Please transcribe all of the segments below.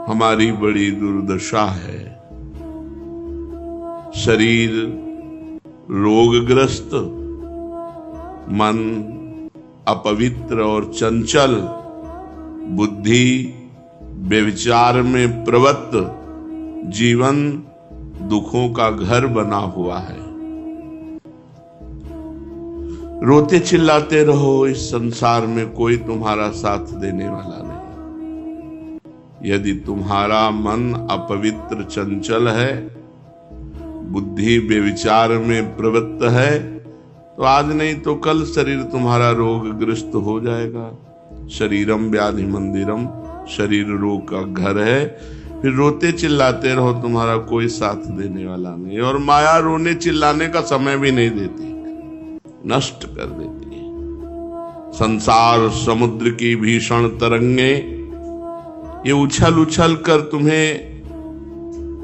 हमारी बड़ी दुर्दशा है। शरीर रोगग्रस्त, मन अपवित्र और चंचल, बुद्धि व्यभिचार में प्रवृत्त, जीवन दुखों का घर बना हुआ है। रोते चिल्लाते रहो, इस संसार में कोई तुम्हारा साथ देने वाला नहीं। यदि तुम्हारा मन अपवित्र चंचल है, बुद्धि व्यभिचार में प्रवृत्त है, तो आज नहीं तो कल शरीर तुम्हारा रोगग्रस्त हो जाएगा। शरीरम व्याधि मंदिरम, शरीर रोग का घर है। फिर रोते चिल्लाते रहो, तुम्हारा कोई साथ देने वाला नहीं। और माया रोने चिल्लाने का समय भी नहीं देती, नष्ट कर देती है। संसार समुद्र की भीषण तरंगे ये उछल उछल कर तुम्हें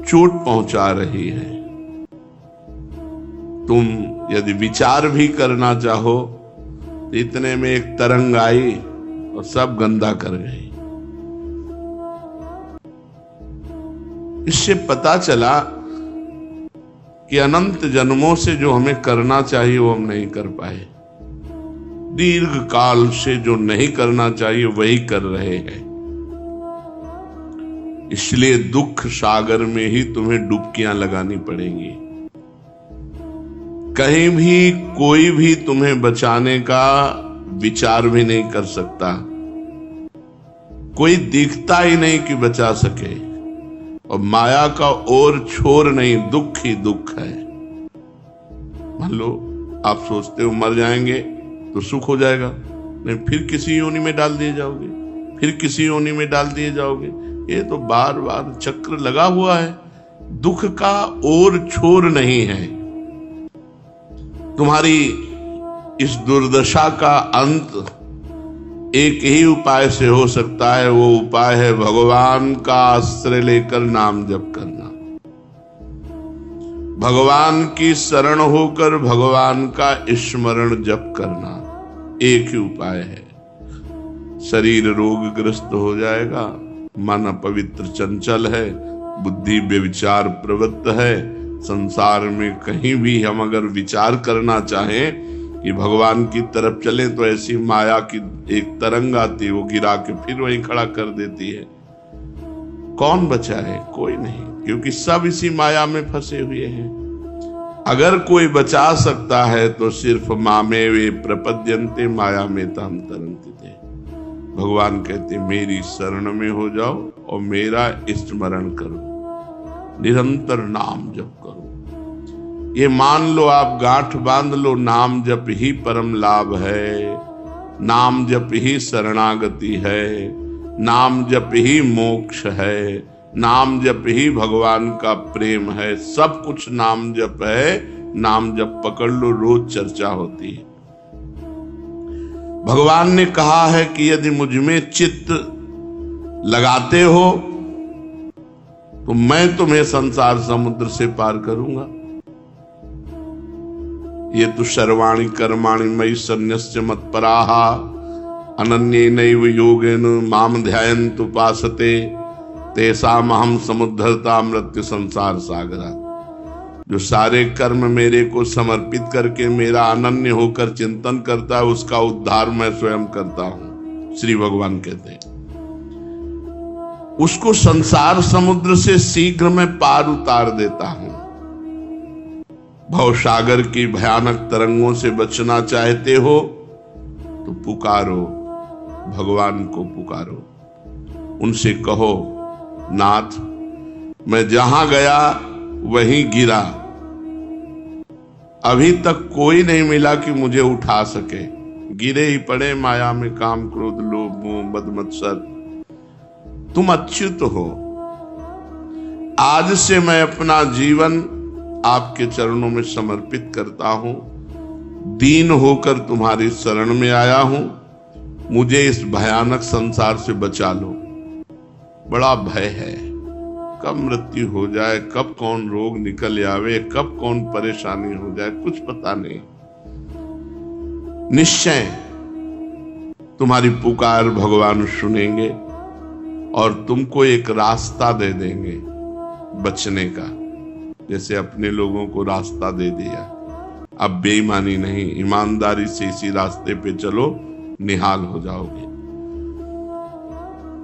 चोट पहुंचा रही है। तुम यदि विचार भी करना चाहो तो इतने में एक तरंग आई और सब गंदा कर गई। इससे पता चला कि अनंत जन्मों से जो हमें करना चाहिए वो हम नहीं कर पाए, दीर्घ काल से जो नहीं करना चाहिए वही कर रहे हैं। इसलिए दुख सागर में ही तुम्हें डुबकियां लगानी पड़ेंगी। कहीं भी कोई भी तुम्हें बचाने का विचार भी नहीं कर सकता, कोई दिखता ही नहीं कि बचा सके। और माया का और छोर नहीं, दुख ही दुख है। मान लो आप सोचते हो मर जाएंगे तो सुख हो जाएगा, नहीं फिर किसी योनि में डाल दिए जाओगे, फिर किसी योनि में डाल दिए जाओगे। ये तो बार बार चक्र लगा हुआ है। दुख का और छोर नहीं है। तुम्हारी इस दुर्दशा का अंत एक ही उपाय से हो सकता है। वो उपाय है भगवान का आश्रय लेकर नाम जप करना, भगवान की शरण होकर भगवान का स्मरण जप करना। एक ही उपाय है। शरीर रोगग्रस्त हो जाएगा, मन अपवित्र चंचल है, बुद्धि व्यभिचार प्रवृत्त है। संसार में कहीं भी हम अगर विचार करना चाहें कि भगवान की तरफ चले तो ऐसी माया की एक तरंग आती है, वो गिरा के फिर वहीं खड़ा कर देती है। कौन बचा है? कोई नहीं, क्योंकि सब इसी माया में फंसे हुए हैं। अगर कोई बचा सकता है तो सिर्फ मामे वे प्रपद्यन्ते माया में ताम तरन्ति थे। भगवान कहते मेरी शरण में हो जाओ और मेरा स्मरण करो, निरंतर नाम जप करो। ये मान लो, आप गांठ बांध लो, नाम जप ही परम लाभ है, नाम जप ही शरणागति है, नाम जप ही मोक्ष है, नाम जप ही भगवान का प्रेम है। सब कुछ नाम जप है। नाम जप पकड़ लो, रोज चर्चा होती है। भगवान ने कहा है कि यदि मुझ में चित्त लगाते हो तो मैं तुम्हें संसार समुद्र से पार करूंगा। ये तो सर्वाणि कर्माणि मयि सन्न्यस्य मत्पराहा अनन्येनैव योगेन माम ध्यायन्तु उपासते तेषामहं समुद्धरता मृत्यु संसार सागरा। जो सारे कर्म मेरे को समर्पित करके मेरा अनन्य होकर चिंतन करता है, उसका उद्धार मैं स्वयं करता हूं। श्री भगवान कहते हैं उसको संसार समुद्र से शीघ्र मैं पार उतार देता हूं। भवसागर की भयानक तरंगों से बचना चाहते हो तो पुकारो, भगवान को पुकारो। उनसे कहो नाथ मैं जहां गया वहीं गिरा, अभी तक कोई नहीं मिला कि मुझे उठा सके। गिरे ही पड़े माया में, काम क्रोध लोभ मोह मद मत्सर। तुम अच्युत हो। आज से मैं अपना जीवन आपके चरणों में समर्पित करता हूं। दीन होकर तुम्हारी शरण में आया हूं। मुझे इस भयानक संसार से बचा लो। बड़ा भय है, कब मृत्यु हो जाए, कब कौन रोग निकल आवे, कब कौन परेशानी हो जाए, कुछ पता नहीं। निश्चय तुम्हारी पुकार भगवान सुनेंगे। और तुमको एक रास्ता दे देंगे बचने का, जैसे अपने लोगों को रास्ता दे दिया। अब बेईमानी नहीं, ईमानदारी से इसी रास्ते पे चलो, निहाल हो जाओगे।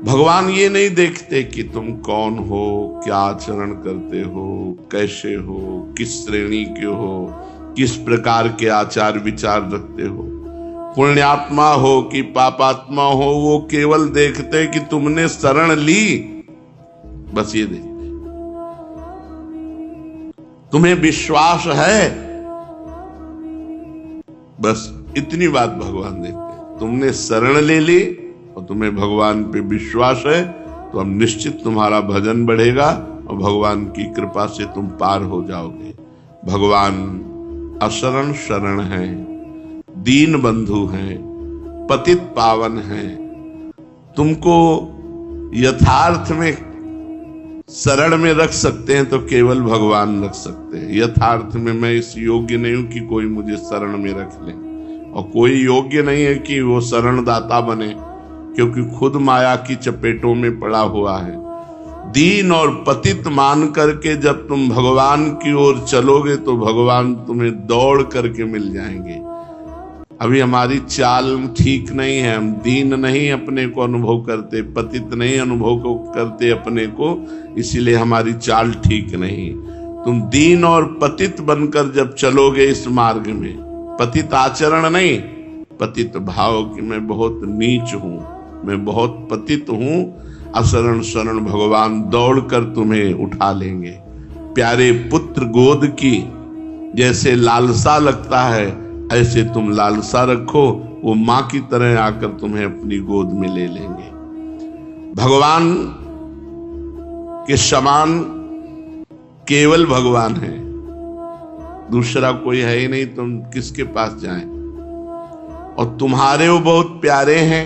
भगवान ये नहीं देखते कि तुम कौन हो, क्या आचरण करते हो, कैसे हो, किस श्रेणी के हो, किस प्रकार के आचार विचार रखते हो, पुण्यात्मा हो कि पापात्मा हो। वो केवल देखते कि तुमने शरण ली, बस ये देखते। तुम्हें विश्वास है, बस इतनी बात भगवान देखते। तुमने शरण ले ली और तुम्हें भगवान पे विश्वास है, तो अब निश्चित तुम्हारा भजन बढ़ेगा और भगवान की कृपा से तुम पार हो जाओगे। भगवान अशरण शरण है, दीन बंधु हैं, पतित पावन हैं। तुमको यथार्थ में शरण में रख सकते हैं तो केवल भगवान रख सकते हैं। यथार्थ में मैं इस योग्य नहीं हूं कि कोई मुझे शरण में रख ले, और कोई योग्य नहीं है कि वो शरण दाता बने, क्योंकि खुद माया की चपेटों में पड़ा हुआ है। दीन और पतित मान करके जब तुम भगवान की ओर चलोगे तो भगवान तुम्हें दौड़ करके मिल जाएंगे। अभी हमारी चाल ठीक नहीं है, हम दीन नहीं अपने को अनुभव करते, पतित नहीं अनुभव करते अपने को, इसीलिए हमारी चाल ठीक नहीं। तुम दीन और पतित बनकर जब चलोगे इस मार्ग में, पतित आचरण नहीं, पतित भाव कि मैं बहुत नीच हूं, मैं बहुत पतित हूं, अशरण शरण भगवान दौड़कर तुम्हें उठा लेंगे। प्यारे पुत्र गोद की जैसे लालसा लगता है, ऐसे तुम लालसा रखो, वो मां की तरह आकर तुम्हें अपनी गोद में ले लेंगे। भगवान के समान केवल भगवान है, दूसरा कोई है ही नहीं, तुम किसके पास जाएं। और तुम्हारे वो बहुत प्यारे हैं,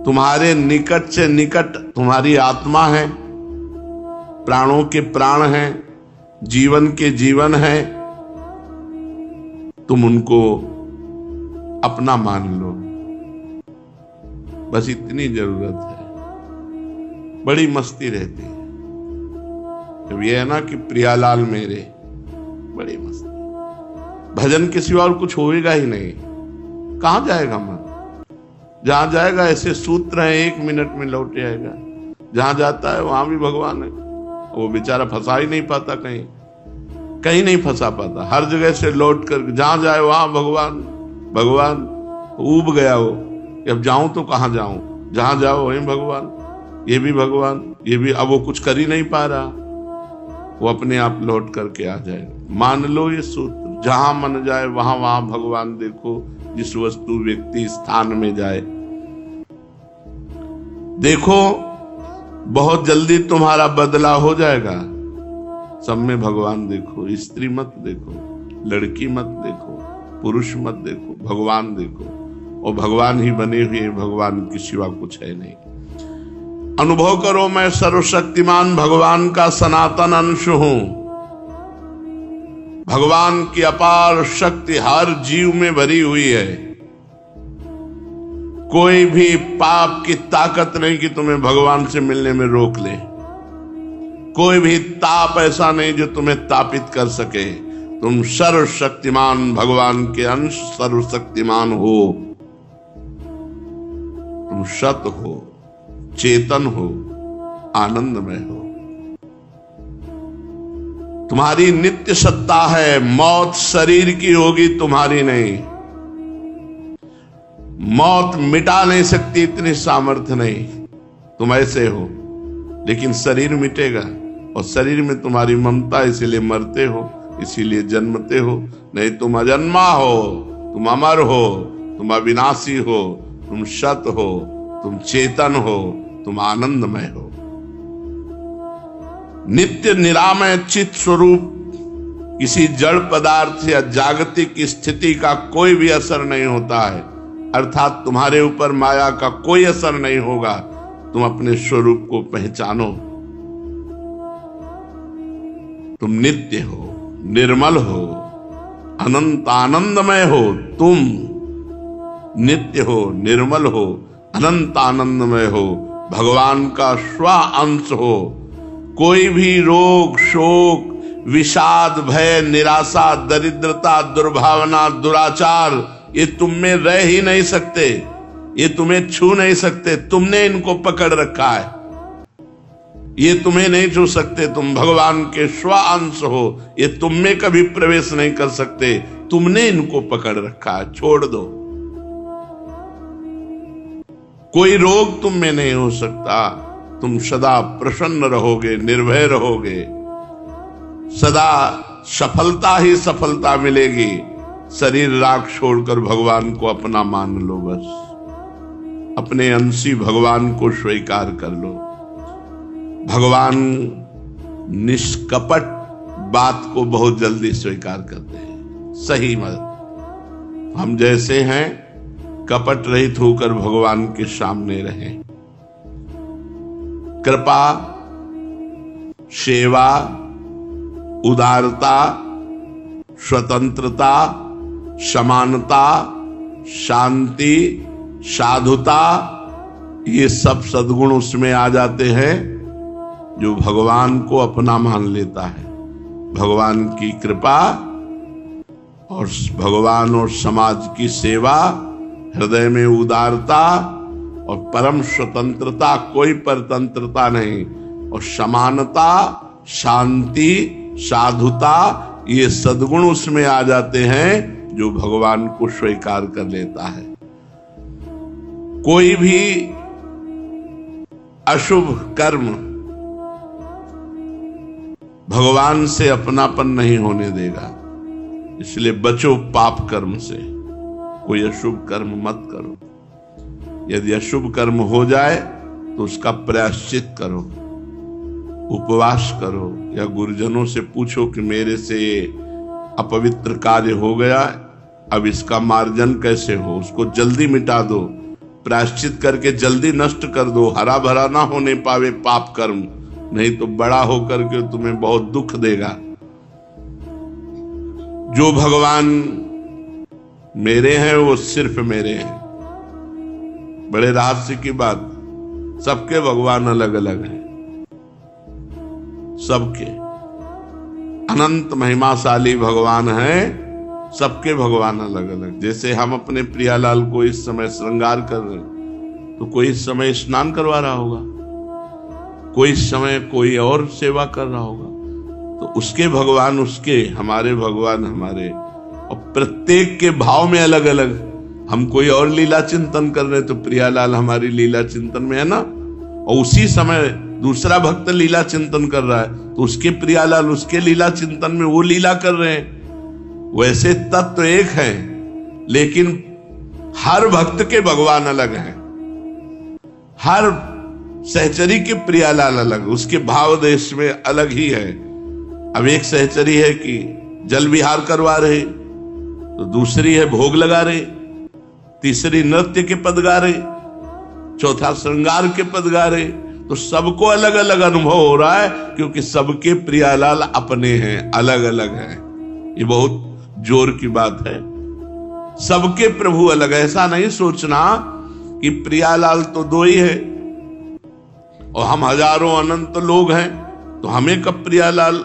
तुम्हारे निकट से निकट तुम्हारी आत्मा है, प्राणों के प्राण हैं, जीवन के जीवन है। तुम उनको अपना मान लो, बस इतनी जरूरत है। बड़ी मस्ती रहती है जब ये है ना कि प्रियालाल मेरे, बड़ी मस्ती। भजन के सिवा और कुछ होएगा ही नहीं, कहां जाएगा मन? जहां जाएगा ऐसे सूत्र हैं, 1 मिनट में लौट आएगा। जहां जाता है वहां भी भगवान है, वो बेचारा फंसा ही नहीं पाता, कहीं नहीं फंसा पाता, हर जगह से लौट कर जहां जाए वहां भगवान भगवान। ऊब गया वो, अब जाऊं तो कहां जाऊं, जहां जाओ वहीं भगवान, ये भी भगवान, ये भी। अब वो कुछ कर ही नहीं पा रहा, वो अपने आप लौट करके आ जाएगा। मान लो ये सूत्र, जहां मन जाए वहां वहां भगवान देखो। जिस वस्तु व्यक्ति स्थान में जाए देखो, बहुत जल्दी तुम्हारा बदला हो जाएगा। सब में भगवान देखो, स्त्री मत देखो, लड़की मत देखो, पुरुष मत देखो, भगवान देखो। और भगवान ही बने हुए, भगवान के सिवा कुछ है नहीं। अनुभव करो, मैं सर्वशक्तिमान भगवान का सनातन अंश हूं। भगवान की अपार शक्ति हर जीव में भरी हुई है। कोई भी पाप की ताकत नहीं कि तुम्हें भगवान से मिलने में रोक ले। कोई भी ताप ऐसा नहीं जो तुम्हें तापित कर सके। तुम सर्वशक्तिमान भगवान के अंश, सर्वशक्तिमान हो। तुम सत हो, चेतन हो, आनंदमय हो। तुम्हारी नित्य सत्ता है, मौत शरीर की होगी, तुम्हारी नहीं। मौत मिटा नहीं सकती, इतनी सामर्थ्य नहीं। तुम ऐसे हो, लेकिन शरीर मिटेगा, और शरीर में तुम्हारी ममता, इसीलिए मरते हो, इसीलिए जन्मते हो। नहीं, तुम अजन्मा हो, तुम अमर हो, तुम अविनाशी हो, तुम सत हो, तुम चेतन हो, तुम आनंदमय हो। नित्य निरामय चित स्वरूप किसी जड़ पदार्थ या जागतिक स्थिति का कोई भी असर नहीं होता है, अर्थात तुम्हारे ऊपर माया का कोई असर नहीं होगा। तुम अपने स्वरूप को पहचानो। तुम नित्य हो, निर्मल हो, अनंत आनंदमय हो। तुम नित्य हो, निर्मल हो, अनंत आनंदमय हो, भगवान का स्व अंश हो, कोई भी रोग, शोक, विषाद, भय, निराशा, दरिद्रता, दुर्भावना, दुराचार, ये तुम में रह ही नहीं सकते, ये तुम्हें छू नहीं सकते। तुमने इनको पकड़ रखा है, ये तुम्हें नहीं छू सकते। तुम भगवान के स्व अंश हो, ये तुम में कभी प्रवेश नहीं कर सकते। तुमने इनको पकड़ रखा है, छोड़ दो। कोई रोग तुम में नहीं हो सकता। तुम सदा प्रसन्न रहोगे, निर्भय रहोगे, सदा सफलता ही सफलता मिलेगी। शरीर राख छोड़कर भगवान को अपना मान लो, बस अपने अंशी भगवान को स्वीकार कर लो। भगवान निष्कपट बात को बहुत जल्दी स्वीकार करते हैं। सही मत, हम जैसे हैं कपट रहित होकर भगवान के सामने रहें। कृपा, सेवा, उदारता, स्वतंत्रता, समानता, शांति, साधुता, ये सब सद्गुण उसमें आ जाते हैं जो भगवान को अपना मान लेता है। भगवान की कृपा और भगवान और समाज की सेवा, हृदय में उदारता और परम स्वतंत्रता, कोई परतंत्रता नहीं, और समानता, शांति, साधुता, ये सद्गुण उसमें आ जाते हैं जो भगवान को स्वीकार कर लेता है। कोई भी अशुभ कर्म भगवान से अपनापन नहीं होने देगा, इसलिए बचो पाप कर्म से। कोई अशुभ कर्म मत करो। यदि अशुभ कर्म हो जाए तो उसका प्रायश्चित करो, उपवास करो, या गुरुजनों से पूछो कि मेरे से अपवित्र कार्य हो गया, अब इसका मार्जन कैसे हो, उसको जल्दी मिटा दो, प्रायश्चित करके जल्दी नष्ट कर दो। हरा भरा ना होने पावे पाप कर्म, नहीं तो बड़ा होकर के तुम्हें बहुत दुख देगा। जो भगवान मेरे हैं वो सिर्फ मेरे हैं। बड़े रहस्य की बात, सबके भगवान अलग अलग हैं, सबके अनंत महिमाशाली भगवान हैं, सबके भगवान अलग अलग। जैसे हम अपने प्रियालाल को इस समय श्रृंगार कर रहे हैं, तो कोई इस समय स्नान करवा रहा होगा, कोई इस समय कोई और सेवा कर रहा होगा। तो उसके भगवान उसके, हमारे भगवान हमारे, और प्रत्येक के भाव में अलग अलग। हम कोई और लीला चिंतन कर रहे हैं तो प्रियालाल हमारी लीला चिंतन में है ना, और उसी समय दूसरा भक्त लीला चिंतन कर रहा है तो उसके प्रियालाल उसके लीला चिंतन में वो लीला कर रहे हैं। वैसे तत्व एक है, लेकिन हर भक्त के भगवान अलग हैं, हर सहचरी के प्रियालाल अलग, उसके भाव देश में अलग ही है। अब एक सहचरी है कि जल विहार करवा रहे, तो दूसरी है भोग लगा रहे, तीसरी नृत्य के पद गा रहे, चौथा श्रृंगार के पद गा रहे। तो सबको अलग अलग अनुभव हो रहा है, क्योंकि सबके प्रियालाल अपने हैं, अलग अलग हैं। ये बहुत जोर की बात है। सबके प्रभु अलग। ऐसा नहीं सोचना कि प्रियालाल तो दो ही है और हम हजारों अनंत लोग हैं, तो हमें कब प्रियालाल।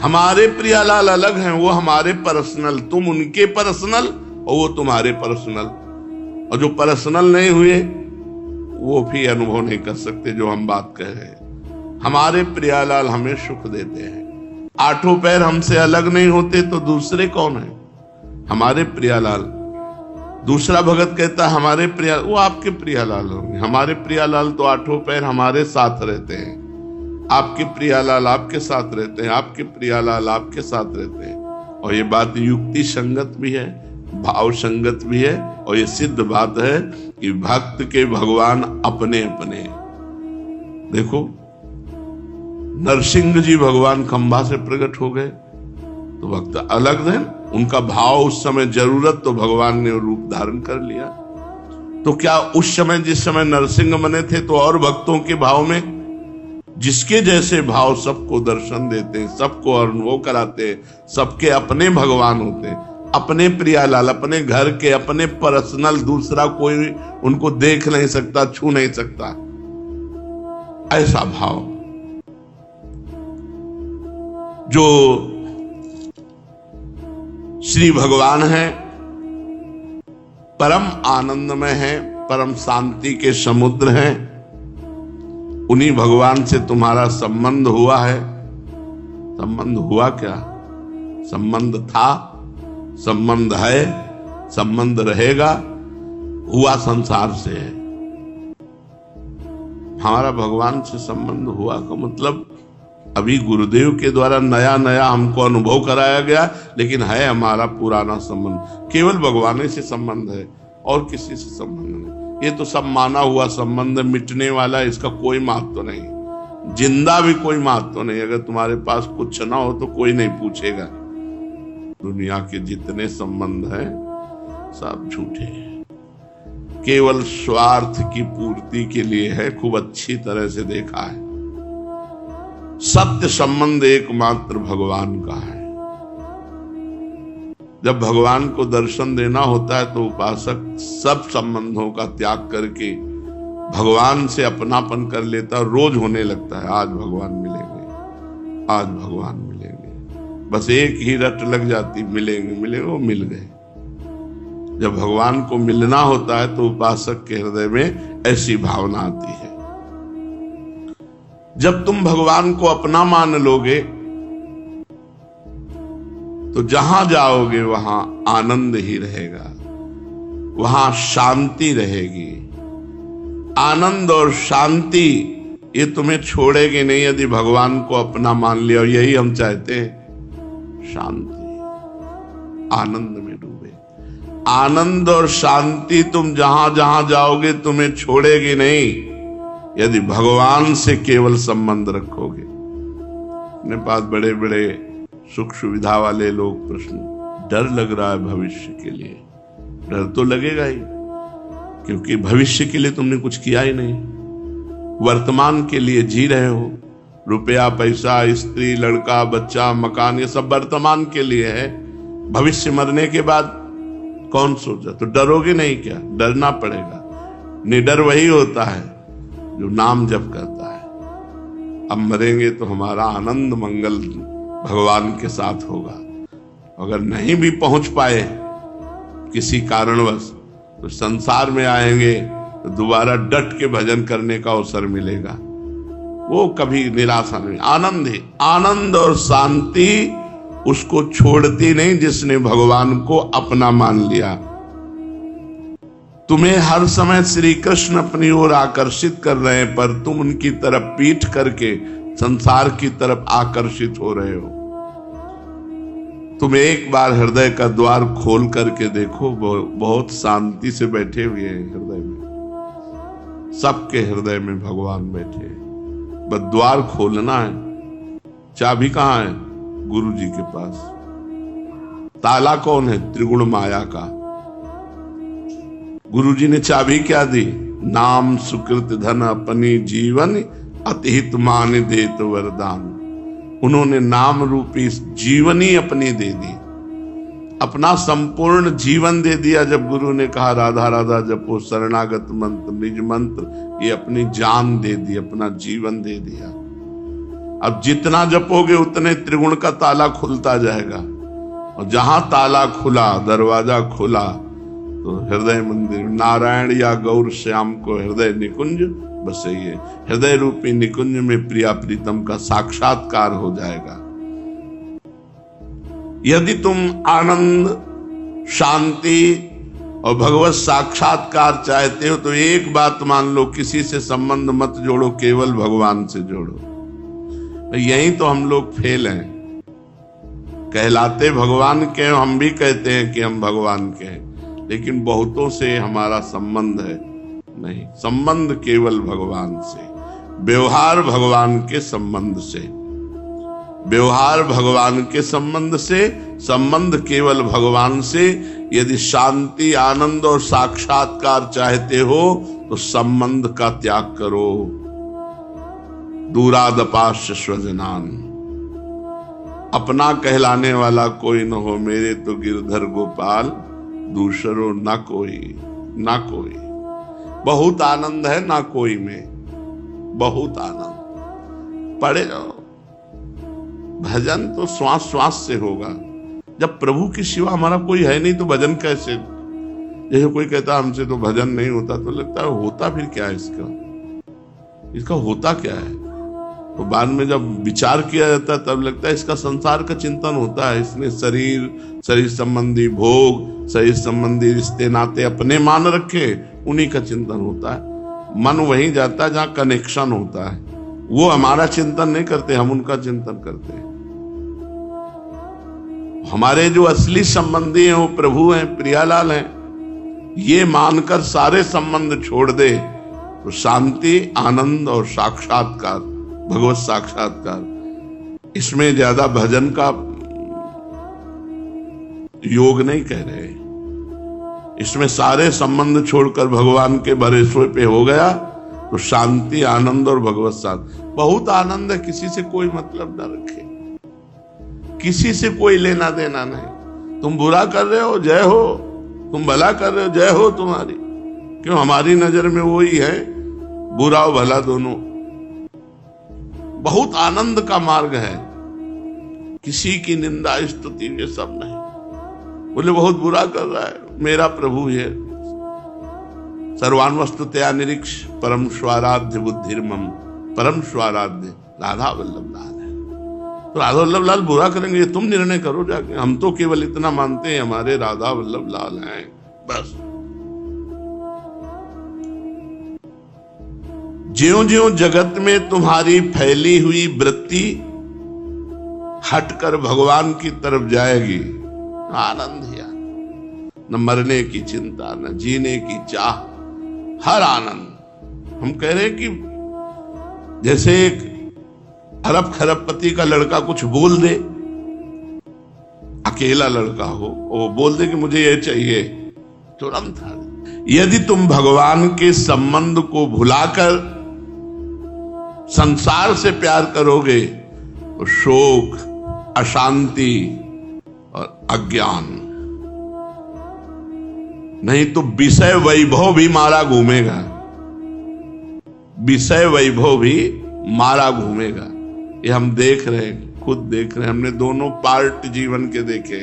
हमारे प्रियालाल अलग हैं, वो हमारे पर्सनल, तुम उनके पर्सनल और वो तुम्हारे पर्सनल। और जो पर्सनल नहीं हुए वो भी अनुभव नहीं कर सकते जो हम बात कह रहे हैं। हमारे प्रियालाल हमें सुख देते हैं। आठों पैर हमसे अलग नहीं होते तो दूसरे कौन है? हमारे प्रियालाल। दूसरा भगत कहता है हमारे प्रिया, वो आपके प्रियालाल होंगे। हमारे प्रियालाल तो आठों पैर हमारे साथ रहते हैं, आपके प्रियालाल आपके साथ रहते हैं, आपके प्रियालाल आपके साथ रहते हैं। और ये बात युक्ति संगत भी है, भाव संगत भी है, और ये सिद्ध बात है कि भक्त के भगवान अपने अपने। देखो नरसिंह जी भगवान खंबा से प्रकट हो गए तो भक्त अलग हैं, उनका भाव उस समय जरूरत तो भगवान ने रूप धारण कर लिया। तो क्या उस समय जिस समय नरसिंह बने थे तो और भक्तों के भाव में जिसके जैसे भाव सबको दर्शन देते हैं, सबको अनुभव कराते हैं, सबके अपने भगवान होते हैं, अपने प्रियालाल, अपने घर के, अपने पर्सनल, दूसरा कोई उनको देख नहीं सकता, छू नहीं सकता। ऐसा भाव जो श्री भगवान है, परम आनंदमय है, परम शांति के समुद्र हैं, उन्हीं भगवान से तुम्हारा संबंध हुआ है। संबंध हुआ क्या? संबंध था, संबंध है, संबंध रहेगा, हुआ संसार से है। हमारा भगवान से संबंध हुआ का मतलब अभी गुरुदेव के द्वारा नया नया हमको अनुभव कराया गया, लेकिन है हमारा पुराना संबंध। केवल भगवान से संबंध है और किसी से संबंध नहीं। ये तो सब माना हुआ संबंध, मिटने वाला, इसका कोई महत्व नहीं। जिंदा भी कोई महत्व नहीं। अगर तुम्हारे पास कुछ ना हो तो कोई नहीं पूछेगा। दुनिया के जितने संबंध हैं सब झूठे हैं, केवल स्वार्थ की पूर्ति के लिए है। खूब अच्छी तरह से देखा है, सत्य संबंध एकमात्र भगवान का है। जब भगवान को दर्शन देना होता है तो उपासक सब संबंधों का त्याग करके भगवान से अपनापन कर लेता, रोज होने लगता है आज भगवान मिलेंगे, आज भगवान मिलेंगे। बस एक ही रट लग जाती, मिलेंगे मिलेंगे, वो मिल गए। जब भगवान को मिलना होता है तो उपासक के हृदय में ऐसी भावना आती है। जब तुम भगवान को अपना मान लोगे तो जहां जाओगे वहां आनंद ही रहेगा, वहां शांति रहेगी। आनंद और शांति ये तुम्हें छोड़ेगी नहीं यदि भगवान को अपना मान लिया। और यही हम चाहते हैं, शांति, आनंद में डूबे। आनंद और शांति तुम जहां जहां जाओगे तुम्हें छोड़ेगी नहीं यदि भगवान से केवल संबंध रखोगे। अपने पास बड़े बड़े सुख सुविधा वाले लोग प्रश्न, डर लग रहा है भविष्य के लिए। डर तो लगेगा ही, क्योंकि भविष्य के लिए तुमने कुछ किया ही नहीं। वर्तमान के लिए जी रहे हो। रुपया, पैसा, स्त्री, लड़का, बच्चा, मकान, ये सब वर्तमान के लिए है। भविष्य मरने के बाद कौन सोचा? तो डरोगे नहीं क्या? डरना पड़ेगा। निडर वही होता है जो नाम जप करता है। अब मरेंगे तो हमारा आनंद मंगल भगवान के साथ होगा। अगर नहीं भी पहुंच पाए किसी कारणवश तो संसार में आएंगे तो दोबारा डट के भजन करने का अवसर मिलेगा। वो कभी निराशा नहीं। आनंद है, आनंद और शांति उसको छोड़ती नहीं जिसने भगवान को अपना मान लिया। तुम्हें हर समय श्री कृष्ण अपनी ओर आकर्षित कर रहे हैं, पर तुम उनकी तरफ पीठ करके संसार की तरफ आकर्षित हो रहे हो। तुम एक बार हृदय का द्वार खोल करके देखो, बहुत शांति से बैठे हुए हैं हृदय में। सबके हृदय में भगवान बैठे हैं, बस द्वार खोलना है। चाबी कहां है? गुरु जी के पास। ताला कौन है? त्रिगुण माया का। गुरु जी ने चाबी क्या दी? नाम सुकृत धन अपनी जीवन अतिहित मान देत वरदान। उन्होंने नाम रूपी जीवन ही अपनी दे दी, अपना संपूर्ण जीवन दे दिया। जब गुरु ने कहा राधा राधा जपो शरणागत मंत्र निज मंत्र, ये अपनी जान दे दी, अपना जीवन दे दिया। अब जितना जपोगे उतने त्रिगुण का ताला खुलता जाएगा। और जहां ताला खुला, दरवाजा खुला, तो हृदय मंदिर नारायण या गौर श्याम को हृदय निकुंज बसइए। हृदय रूपी निकुंज में प्रिया प्रीतम का साक्षात्कार हो जाएगा। यदि तुम आनंद, शांति और भगवत साक्षात्कार चाहते हो तो एक बात मान लो, किसी से संबंध मत जोड़ो, केवल भगवान से जोड़ो। यही तो हम लोग फेल हैं। कहलाते भगवान के, हम भी कहते हैं कि हम भगवान के हैं, लेकिन बहुतों से हमारा संबंध है नहीं। संबंध केवल भगवान से, व्यवहार भगवान के संबंध से, व्यवहार भगवान के संबंध से, संबंध केवल भगवान से। यदि शांति, आनंद और साक्षात्कार चाहते हो तो संबंध का त्याग करो। दूरादपाश्य स्वजनान, अपना कहलाने वाला कोई न हो, मेरे तो गिरधर गोपाल दूसरो ना कोई, ना कोई। बहुत आनंद है ना कोई में, बहुत आनंद। पड़े रहो। भजन तो श्वास श्वास से होगा। जब प्रभु की सिवा हमारा कोई है नहीं तो भजन कैसे? जैसे कोई कहता हमसे तो भजन नहीं होता, तो लगता है होता फिर क्या है इसका होता क्या है? तो बाद में जब विचार किया जाता है तब लगता है इसका संसार का चिंतन होता है। इसने शरीर संबंधी भोग, शरीर संबंधी रिश्ते नाते अपने मान रखे, उन्हीं का चिंतन होता है। मन वहीं जाता है जहां कनेक्शन होता है। वो हमारा चिंतन नहीं करते, हम उनका चिंतन करते हैं। हमारे जो असली संबंधी हैं वो प्रभु हैं, प्रियालाल हैं। ये मानकर सारे संबंध छोड़ दे तो शांति, आनंद और साक्षात्कार, भगवत साक्षात्कार, इसमें ज्यादा भजन का योग नहीं कह रहे। इसमें सारे संबंध छोड़कर भगवान के भरोसे पे हो गया तो शांति, आनंद और भगवत साथ। बहुत आनंद है, किसी से कोई मतलब ना रखे, किसी से कोई लेना देना नहीं। तुम बुरा कर रहे हो, जय हो। तुम भला कर रहे हो, जय हो तुम्हारी। क्यों? हमारी नजर में वो ही है, बुरा और भला दोनों। बहुत आनंद का मार्ग है। किसी की निंदा स्तुति ये सब नहीं। बोले बहुत बुरा कर रहा है, मेरा प्रभु है। सर्वान वस्तुतया निरीक्ष परम स्वाराध्य बुद्धिर्मम, परम स्वाराध्य राधा वल्लभ लाल है। तो राधा वल्लभ लाल बुरा करेंगे ये तुम निर्णय करो जाके। हम तो केवल इतना मानते हैं हमारे राधा वल्लभ लाल हैं, बस। ज्यों ज्यों जगत में तुम्हारी फैली हुई वृत्ति हटकर भगवान की तरफ जाएगी, आनंद ही आनंद। न मरने की चिंता, न जीने की चाह, हर आनंद। हम कह रहे हैं कि जैसे एक अरब खरबपति का लड़का कुछ बोल दे, अकेला लड़का हो, वो बोल दे कि मुझे ये चाहिए, तुरंत। यदि तुम भगवान के संबंध को भुलाकर संसार से प्यार करोगे तो शोक, अशांति और अज्ञान, नहीं तो विषय वैभव भी मारा घूमेगा। विषय वैभव भी मारा घूमेगा। ये हम देख रहे हैं, खुद देख रहे हैं। हमने दोनों पार्ट जीवन के देखे।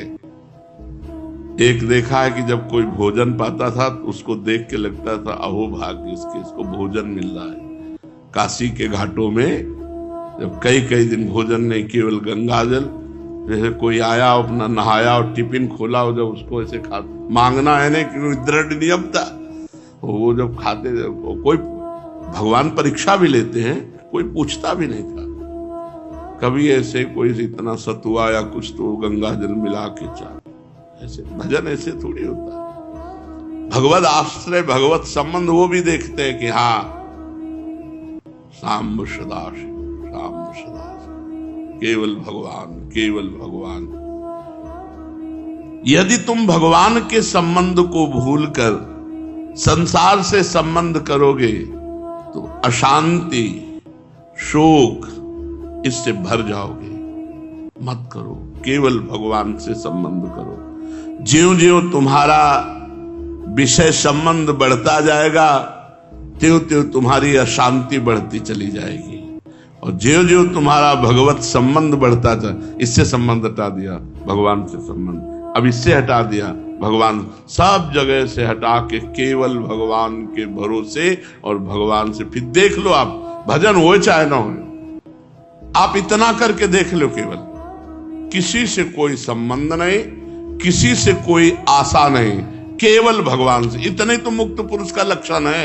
एक देखा है कि जब कोई भोजन पाता था तो उसको देख के लगता था अहो भाग्य इसको भोजन मिल रहा है। काशी के घाटों में जब कई कई दिन भोजन नहीं, केवल गंगा जल, जैसे कोई आया अपना नहाया और टिफिन खोला, जब उसको ऐसे खा मांगना है ना, कि दृढ़ नियम था। वो जब खाते, कोई भगवान परीक्षा भी लेते हैं, कोई पूछता भी नहीं था कभी ऐसे कोई इतना सतुआ या कुछ तो गंगा जल मिला के चाह। ऐसे भजन ऐसे थोड़ी होता है। भगवत आश्रय, भगवत संबंध वो भी देखते हैं कि हाँ साम्ब सदाशिव, साम्ब सदाशिव, केवल भगवान, केवल भगवान। यदि तुम भगवान के संबंध को भूलकर संसार से संबंध करोगे तो अशांति, शोक, इससे भर जाओगे। मत करो, केवल भगवान से संबंध करो। ज्यों ज्यों तुम्हारा विषय संबंध बढ़ता जाएगा त्यों त्यों तुम्हारी अशांति बढ़ती चली जाएगी, और ज्यों ज्यों तुम्हारा भगवत संबंध बढ़ता जाए। इससे संबंध हटा दिया, भगवान से संबंध, अब इससे हटा दिया, भगवान, सब जगह से हटा के केवल भगवान के भरोसे और भगवान से। फिर देख लो आप, भजन हो चाहे ना हो, आप इतना करके देख लो, केवल किसी से कोई संबंध नहीं, किसी से कोई आशा नहीं, केवल भगवान से। इतने तो मुक्त पुरुष का लक्षण है।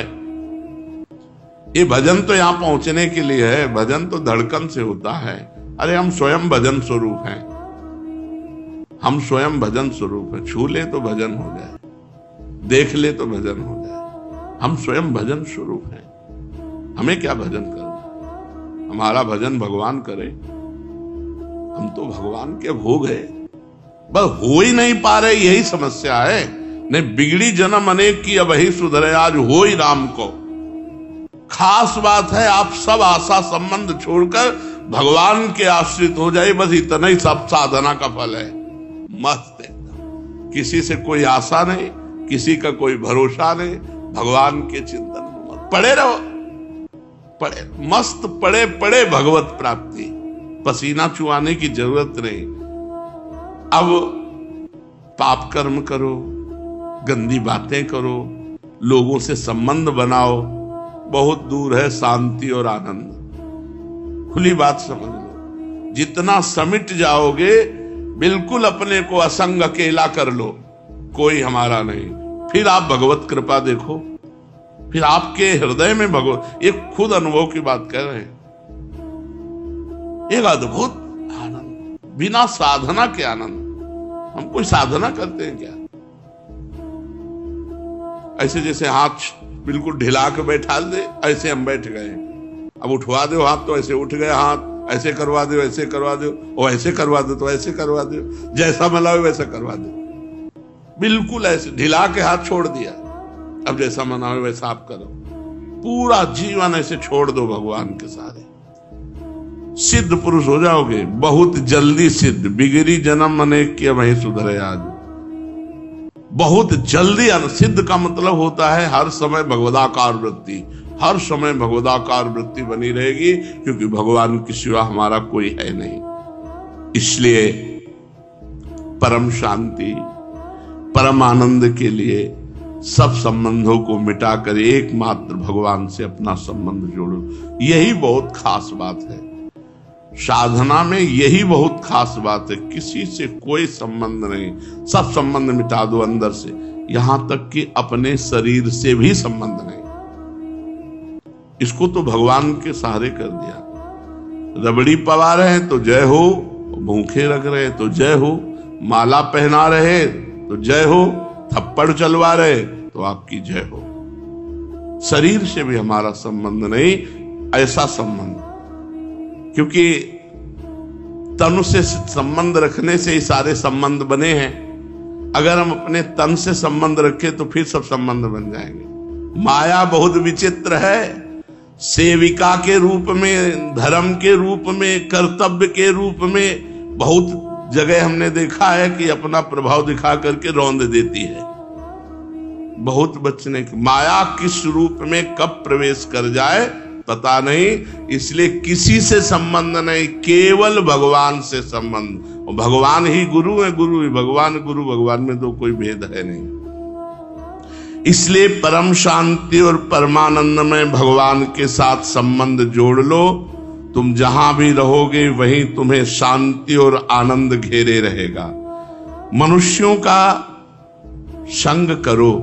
ये भजन तो यहां पहुंचने के लिए है, भजन तो धड़कन से होता है। अरे हम स्वयं भजन स्वरूप हैं, हम स्वयं भजन स्वरूप हैं। छू ले तो भजन हो जाए, देख ले तो भजन हो जाए। हम स्वयं भजन स्वरूप हैं। हमें क्या भजन करना, हमारा भजन भगवान करे। हम तो भगवान के भोग है, बस हो ही नहीं पा रहे, यही समस्या है। नहीं बिगड़ी जन्म अनेक की, अब ही सुधरे आज हो ही राम को। खास बात है, आप सब आशा संबंध छोड़कर भगवान के आश्रित हो जाए, बस इतना ही सब साधना का फल है। मस्त एकदम, किसी से कोई आशा नहीं, किसी का कोई भरोसा नहीं, भगवान के चिंतन में मत पड़े रहो। पड़े मस्त पड़े पड़े भगवत प्राप्ति, पसीना चुआने की जरूरत नहीं। अब पाप कर्म करो, गंदी बातें करो, लोगों से संबंध बनाओ, बहुत दूर है शांति और आनंद। खुली बात समझ लो, जितना समिट जाओगे, बिल्कुल अपने को असंग अकेला कर लो, कोई हमारा नहीं, फिर आप भगवत कृपा देखो, फिर आपके हृदय में भगवत, एक खुद अनुभव की बात कह रहे हैं, एक अद्भुत आनंद, बिना साधना के आनंद। हम कोई साधना करते हैं क्या? ऐसे जैसे हाथ बिल्कुल ढिला के बैठा दे, ऐसे हम बैठ गए। अब उठवा दो हाथ तो ऐसे उठ गए हाथ, ऐसे करवा दो ऐसे करवा दो, और ऐसे करवा दो तो ऐसे करवा दो, जैसा मनाओ वैसा करवा दो, बिल्कुल ऐसे ढिला के हाथ छोड़ दिया। अब जैसा मनाओ वैसा आप करो, पूरा जीवन ऐसे छोड़ दो भगवान के सारे, सिद्ध पुरुष हो जाओगे बहुत जल्दी। सिद्ध बिगड़ी जन्म अनेक किया वही सुधरे आज, बहुत जल्दी। सिद्ध का मतलब होता है हर समय भगवदाकार वृत्ति, हर समय भगवदाकार वृत्ति बनी रहेगी, क्योंकि भगवान के सिवा हमारा कोई है नहीं। इसलिए परम शांति, परम आनंद के लिए सब संबंधों को मिटाकर एकमात्र भगवान से अपना संबंध जोड़ो। यही बहुत खास बात है साधना में, यही बहुत खास बात है। किसी से कोई संबंध नहीं, सब संबंध मिटा दो अंदर से, यहां तक कि अपने शरीर से भी संबंध नहीं। इसको तो भगवान के सहारे कर दिया। रबड़ी पवा रहे हैं तो जय हो, भूखे रख रहे तो जय हो, माला पहना रहे तो जय हो, थप्पड़ चलवा रहे तो आपकी जय हो। शरीर से भी हमारा संबंध नहीं, ऐसा संबंध, क्योंकि तन से संबंध रखने से ही सारे संबंध बने हैं। अगर हम अपने तन से संबंध रखें तो फिर सब संबंध बन जाएंगे। माया बहुत विचित्र है, सेविका के रूप में, धर्म के रूप में, कर्तव्य के रूप में बहुत जगह हमने देखा है कि अपना प्रभाव दिखा करके रौंद देती है। बहुत बचने की, माया किस रूप में कब प्रवेश कर जाए पता नहीं, इसलिए किसी से संबंध नहीं, केवल भगवान से संबंध। और भगवान ही गुरु है, गुरु ही भगवान, गुरु भगवान में तो कोई भेद है नहीं। इसलिए परम शांति और परमानंद में भगवान के साथ संबंध जोड़ लो, तुम जहां भी रहोगे वहीं तुम्हें शांति और आनंद घेरे रहेगा। मनुष्यों का संग करो,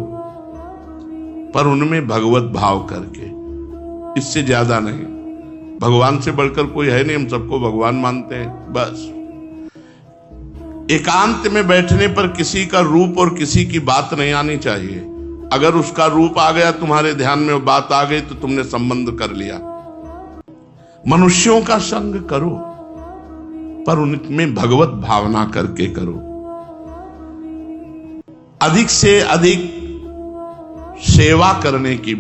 पर उनमें भगवत भाव करके, इससे ज्यादा नहीं। भगवान से बढ़कर कोई है नहीं, हम सबको भगवान मानते हैं बस। एकांत में बैठने पर किसी का रूप और किसी की बात नहीं आनी चाहिए। अगर उसका रूप आ गया तुम्हारे ध्यान में, वो बात आ गई तो तुमने संबंध कर लिया। मनुष्यों का संग करो, पर उनमें भगवत भावना करके करो। अधिक से अधिक सेवा करने की